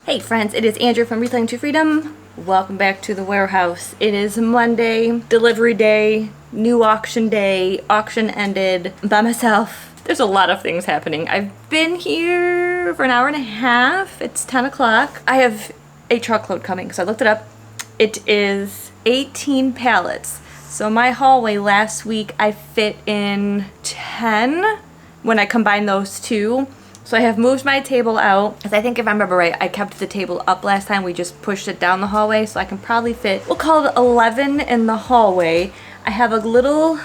Hey friends, it is Andrew from Retailing to Freedom. Welcome back to the warehouse. It is Monday, delivery day, new auction day, auction ended. I'm by myself. There's a lot of things happening. I've been here for an hour and a half. It's 10 o'clock. I have a truckload coming, so I looked it up. It is 18 pallets. So my hallway last week, I fit in 10 when I combine those two. So I have moved my table out, because I think if I remember right, I kept the table up last time. We just pushed it down the hallway, so I can probably fit, we'll call it 11 in the hallway. I have a little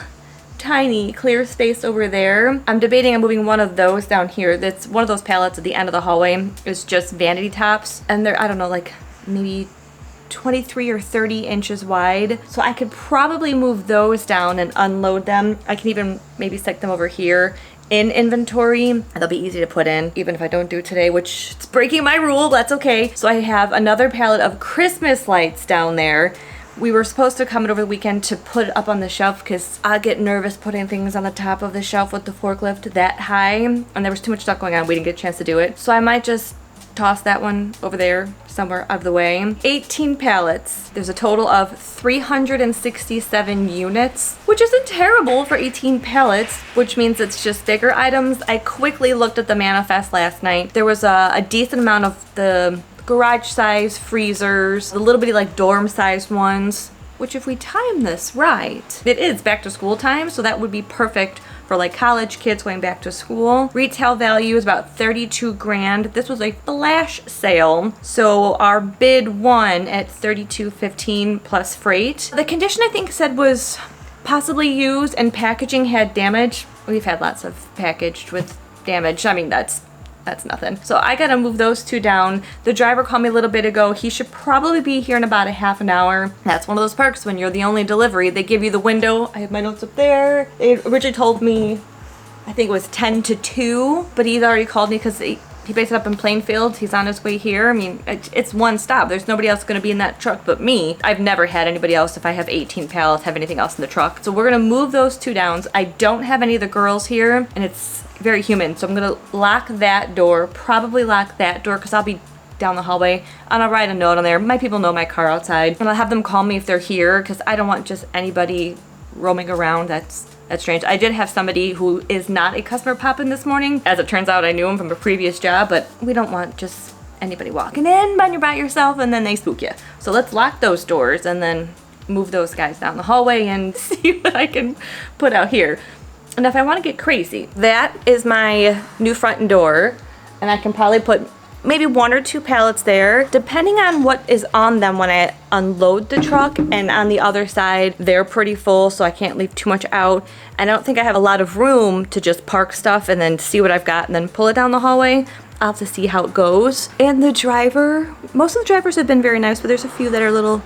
tiny clear space over there. I'm debating on moving one of those down here. That's one of those pallets at the end of the hallway. It's just vanity tops, and they're, I don't know, like maybe 23 or 30 inches wide. So I could probably move those down and unload them. I can even maybe stick them over here in inventory. They'll be easy to put in, even if I don't do it today, which it's breaking my rule, that's okay. So I have another pallet of Christmas lights down there. We were supposed to come in over the weekend to put it up on the shelf because I get nervous putting things on the top of the shelf with the forklift that high, and there was too much stuff going on. We didn't get a chance to do it. So I might just toss that one over there somewhere out of the way. 18 pallets. There's a total of 367 units, which isn't terrible for 18 pallets, which means it's just bigger items. I quickly looked at the manifest last night. There was a decent amount of the garage size freezers, the little bitty like dorm size ones, which if we time this right, it is back to school time, so that would be perfect for like college kids going back to school. Retail value is about 32 grand. This was a flash sale, so our bid won at 32.15 plus freight. The condition I think said was possibly used, and packaging had damage. We've had lots of packaged with damage. I mean, that's nothing. So I gotta move those two down. The driver called me a little bit ago. He should probably be here in about a half an hour. That's one of those perks when you're the only delivery. They give you the window. I have my notes up there. They originally told me, I think it was 10 to 2, but he's already called me because he based it up in Plainfield. He's on his way here. I mean, it's one stop. There's nobody else going to be in that truck but me. I've never had anybody else, if I have 18 pallets, have anything else in the truck. So we're going to move those two down. I don't have any of the girls here, and it's very humid. So I'm going to lock that door, probably lock that door because I'll be down the hallway, and I'll write a note on there. My people know my car outside, and I'll have them call me if they're here because I don't want just anybody roaming around. That's strange. I did have somebody who is not a customer pop in this morning. As it turns out, I knew him from a previous job, but we don't want just anybody walking in when you're by yourself and then they spook you. So let's lock those doors and then move those guys down the hallway and see what I can put out here. And if I want to get crazy, that is my new front door, and I can probably put maybe 1 or 2 pallets there, depending on what is on them when I unload the truck. And on the other side, they're pretty full, so I can't leave too much out. And I don't think I have a lot of room to just park stuff and then see what I've got and then pull it down the hallway. I'll have to see how it goes. And the driver, most of the drivers have been very nice, but there's a few that are a little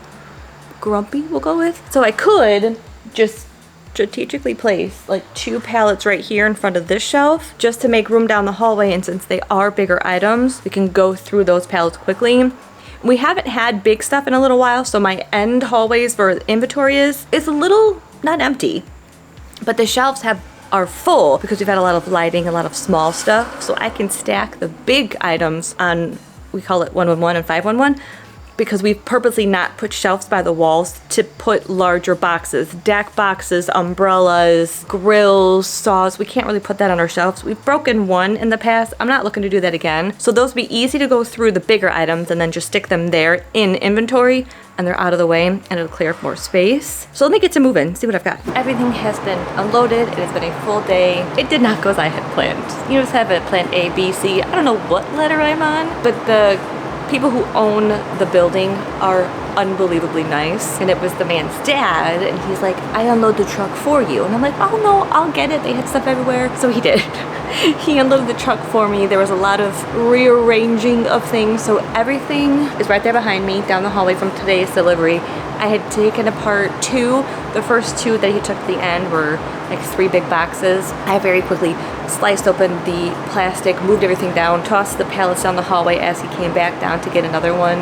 grumpy, we'll go with. So I could just strategically place like 2 pallets right here in front of this shelf just to make room down the hallway, and since they are bigger items, we can go through those pallets quickly. We haven't had big stuff in a little while, so my end hallways where the inventory is a little not empty, but the shelves are full because we've had a lot of lighting, a lot of small stuff, so I can stack the big items on, we call it 111 and 511, because we've purposely not put shelves by the walls to put larger boxes, deck boxes, umbrellas, grills, saws. We can't really put that on our shelves. We've broken one in the past. I'm not looking to do that again. So those would be easy to go through the bigger items and then just stick them there in inventory, and they're out of the way, and it'll clear up more space. So let me get to moving, see what I've got. Everything has been unloaded. It has been a full day. It did not go as I had planned. You just have a plan A, B, C. I don't know what letter I'm on, but the people who own the building are unbelievably nice, and it was the man's dad, and he's like, I unload the truck for you, and I'm like, oh no, I'll get it. They had stuff everywhere. So he did. He unloaded the truck for me. There was a lot of rearranging of things, so everything is right there behind me down the hallway from today's delivery. I had taken apart 2. The first 2 that he took at the end were like 3 big boxes. I very quickly sliced open the plastic, moved everything down, tossed the pallets down the hallway as he came back down to get another one.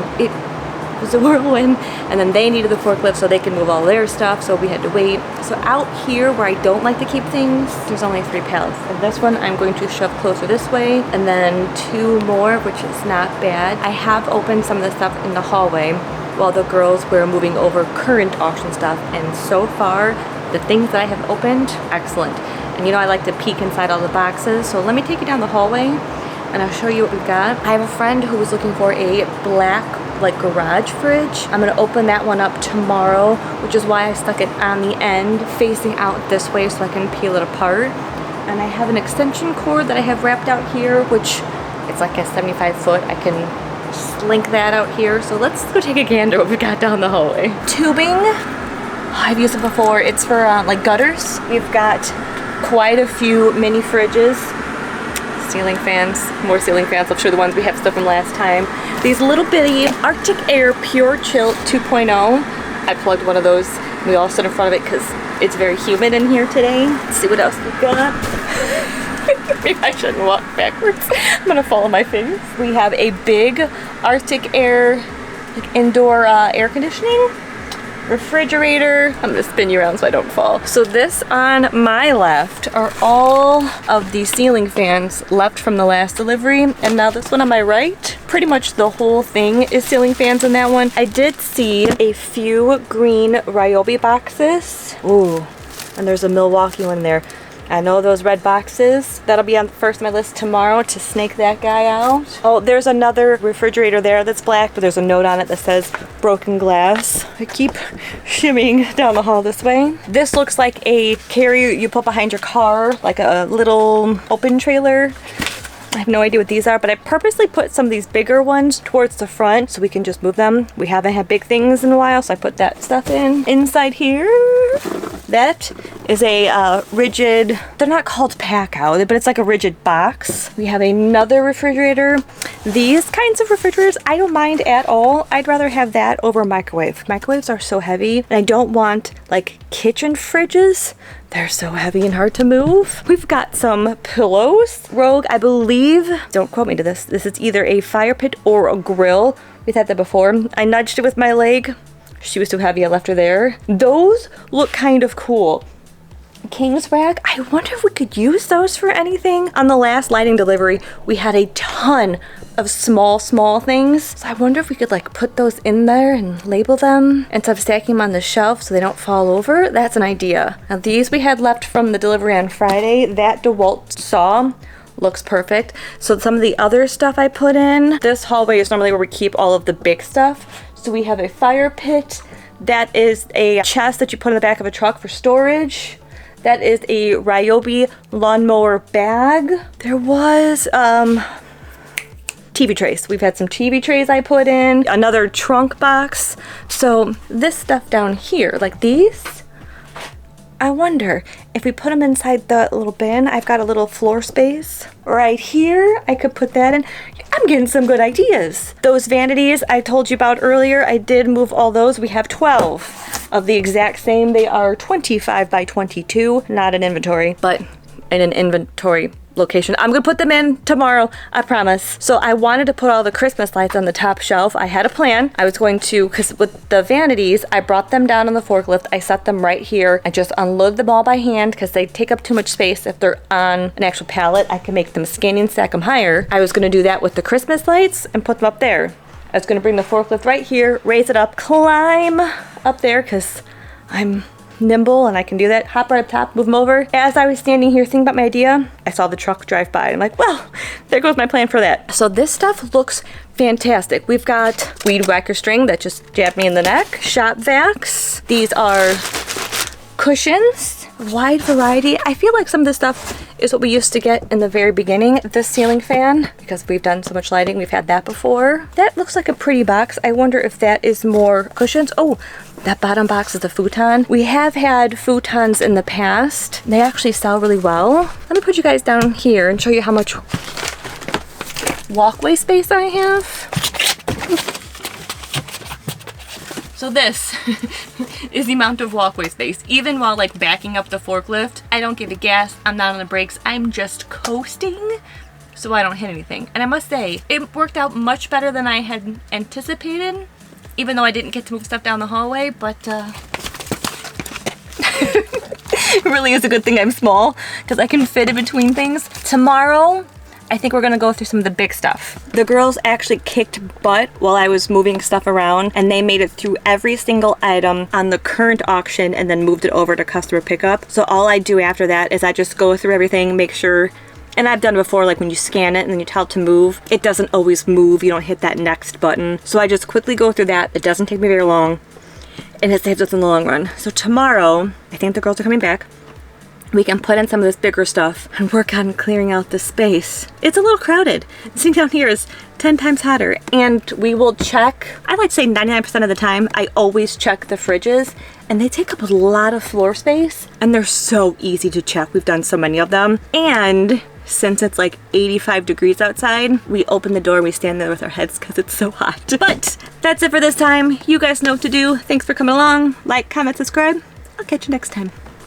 It was a whirlwind. And then they needed the forklift so they can move all their stuff, so we had to wait. So out here where I don't like to keep things, there's only 3 pallets. And this one I'm going to shove closer this way, and then 2 more, which is not bad. I have opened some of the stuff in the hallway while the girls were moving over current auction stuff, and so far the things that I have opened, excellent. And you know I like to peek inside all the boxes, so let me take you down the hallway and I'll show you what we've got. I have a friend who was looking for a black like garage fridge. I'm gonna open that one up tomorrow, which is why I stuck it on the end facing out this way so I can peel it apart. And I have an extension cord that I have wrapped out here, which it's like a 75 foot. I can slink that out here. So let's go take a gander what we got down the hallway. Tubing, I've used it before. It's for like gutters. We've got quite a few mini fridges. Ceiling fans, more ceiling fans. I'm sure the ones we have stuff from last time. These little bitty Arctic Air Pure Chill 2.0. I plugged one of those. We all stood in front of it because it's very humid in here today. Let's see what else we've got. Maybe I shouldn't walk backwards. I'm gonna fall on my face. We have a big Arctic Air like indoor air conditioning. Refrigerator. I'm gonna spin you around so I don't fall. So this on my left are all of the ceiling fans left from the last delivery, and now this one on my right, pretty much the whole thing is ceiling fans in that one. I did see a few green Ryobi boxes. Ooh, and there's a Milwaukee one there. I know those red boxes. That'll be on first on my list tomorrow to snake that guy out. Oh, there's another refrigerator there that's black, but there's a note on it that says broken glass. I keep shimmying down the hall this way. This looks like a carrier you put behind your car, like a little open trailer. I have no idea what these are, but I purposely put some of these bigger ones towards the front so we can just move them. We haven't had big things in a while, so I put that stuff in. Inside here, that is a rigid, they're not called pack out, but it's like a rigid box. We have another refrigerator. These kinds of refrigerators, I don't mind at all. I'd rather have that over a microwave. Microwaves are so heavy, and I don't want like kitchen fridges. They're so heavy and hard to move. We've got some pillows. Rogue, I believe, don't quote me to this, this is either a fire pit or a grill. We've had that before. I nudged it with my leg. She was too heavy, I left her there. Those look kind of cool. King's rack, I wonder if we could use those for anything. On the last lighting delivery, we had a ton of small things. So I wonder if we could like put those in there and label them instead of stacking them on the shelf so they don't fall over. That's an idea. Now these we had left from the delivery on Friday. That DeWalt saw looks perfect. So some of the other stuff I put in, this hallway is normally where we keep all of the big stuff. So we have a fire pit. That is a chest that you put in the back of a truck for storage. That is a Ryobi lawnmower bag. There was TV trays. We've had some TV trays I put in. Another trunk box. So this stuff down here, like these, I wonder if we put them inside the little bin. I've got a little floor space right here. I could put that in. I'm getting some good ideas. Those vanities I told you about earlier, I did move all those. We have 12 of the exact same. They are 25 by 22, not an inventory, but in an inventory location. I'm gonna put them in tomorrow, I promise. So I wanted to put all the Christmas lights on the top shelf. I had a plan. I was going to, because with the vanities, I brought them down on the forklift. I set them right here. I just unload them all by hand because they take up too much space. If they're on an actual pallet, I can make them skinny and stack them higher. I was gonna do that with the Christmas lights and put them up there. I was gonna bring the forklift right here, raise it up, climb up there because I'm nimble and I can do that. Hop right up top, move them over. As I was standing here thinking about my idea, I saw the truck drive by. I'm like, well, there goes my plan for that. So this stuff looks fantastic. We've got weed whacker string that just jabbed me in the neck. Shop vacs. These are cushions. Wide variety. I feel like some of this stuff is what we used to get in the very beginning. This ceiling fan, because we've done so much lighting, we've had that before. That looks like a pretty box. I wonder if that is more cushions. Oh, that bottom box is the futon. We have had futons in the past. They actually sell really well. Let me put you guys down here and show you how much walkway space I have. So this is the amount of walkway space. Even while like backing up the forklift, I don't give a gas, I'm not on the brakes, I'm just coasting so I don't hit anything. And I must say, it worked out much better than I had anticipated. even though I didn't get to move stuff down the hallway, but it really is a good thing I'm small because I can fit in between things. Tomorrow, I think we're gonna go through some of the big stuff. The girls actually kicked butt while I was moving stuff around, and they made it through every single item on the current auction and then moved it over to customer pickup. So all I do after that is I just go through everything, make sure, and I've done it before, like when you scan it and then you tell it to move, it doesn't always move, you don't hit that next button. So I just quickly go through that. It doesn't take me very long, and it saves us in the long run. So tomorrow, I think the girls are coming back. We can put in some of this bigger stuff and work on clearing out the space. It's a little crowded. Sitting down here is 10 times hotter. And we will check, I like to say 99% of the time, I always check the fridges, and they take up a lot of floor space, and they're so easy to check. We've done so many of them. And since it's like 85 degrees outside, we open the door and we stand there with our heads because it's so hot. But that's it for this time. You guys know what to do. Thanks for coming along. Like, comment, subscribe. I'll catch you next time.